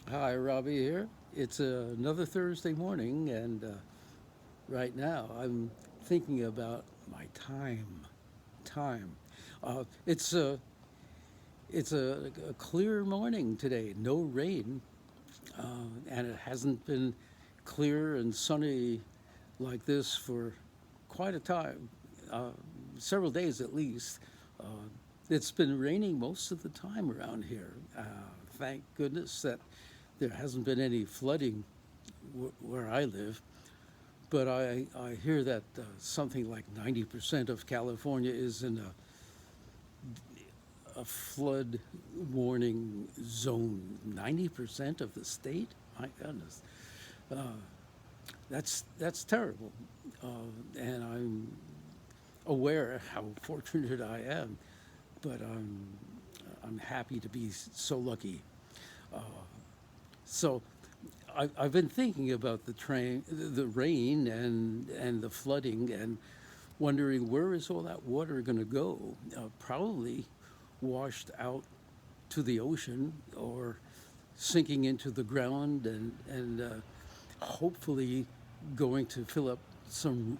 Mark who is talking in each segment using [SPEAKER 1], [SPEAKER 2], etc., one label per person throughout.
[SPEAKER 1] Hi, Robbie here. It's another Thursday morning, and right now I'm thinking about my time. Time. Uh, it's a it's a clear morning today. No rain, and it hasn't been clear and sunny like this for quite a time, uh, several days at least. Uh, it's been raining most of the time around here. Thank goodness that there hasn't been any flooding where I live. But I hear that something like 90% of California is in a flood warning zone. 90% of the state? My goodness. Uh, that's terrible. And I'm aware how fortunate I am, but I'm happy to be so lucky. Uh, so I've been thinking about the rain, and the flooding, and wondering where is all that water going to go? Probably washed out to the ocean or sinking into the ground, and hopefully going to fill up some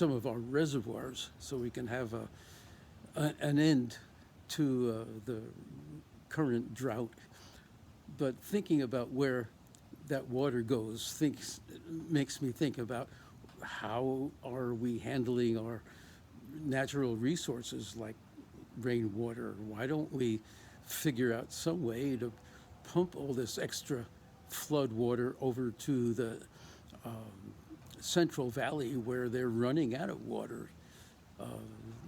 [SPEAKER 1] of our reservoirs so we can have an end to the current drought. But thinking about where that water goes makes me think about how are we handling our natural resources like rainwater. Why don't we figure out some way to pump all this extra flood water over to the Central Valley where they're running out of water? Uh,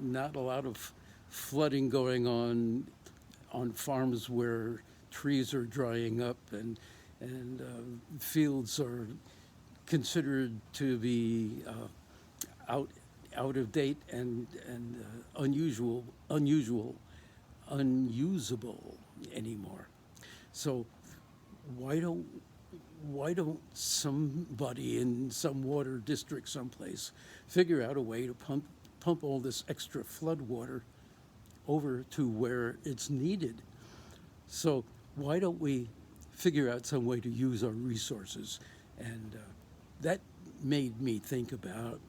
[SPEAKER 1] Not a lot of flooding going on farms where trees are drying up, and fields are considered to be out out of date and unusable anymore. So why don't why don't somebody in some water district someplace figure out a way to pump all this extra flood water over to where it's needed? So why don't we figure out some way to use our resources? And that made me think about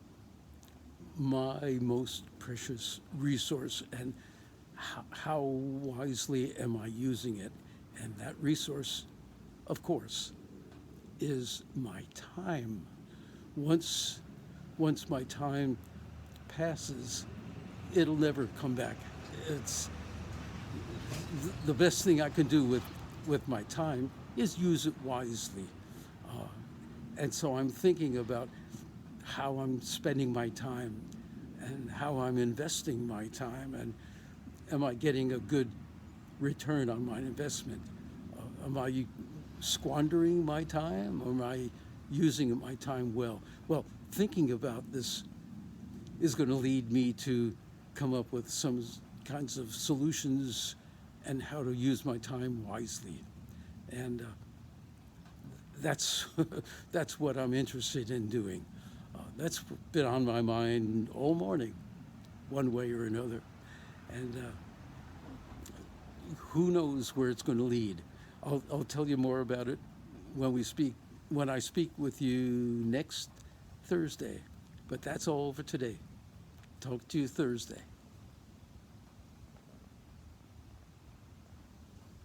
[SPEAKER 1] my most precious resource and how wisely am I using it? And that resource, of course, is my time. Once, once my time passes, it'll never come back. It's the best thing I can do with my time is use it wisely. Uh, and so I'm thinking about how I'm spending my time and how I'm investing my time, and am I getting a good return on my investment? Am I squandering my time, or am I using my time well? Well, thinking about this is going to lead me to come up with some kinds of solutions and how to use my time wisely. And that's that's what I'm interested in doing. That's been on my mind all morning, one way or another. And who knows where it's going to lead? I'll tell you more about it when I speak with you next Thursday. But that's all for today. Talk to you Thursday.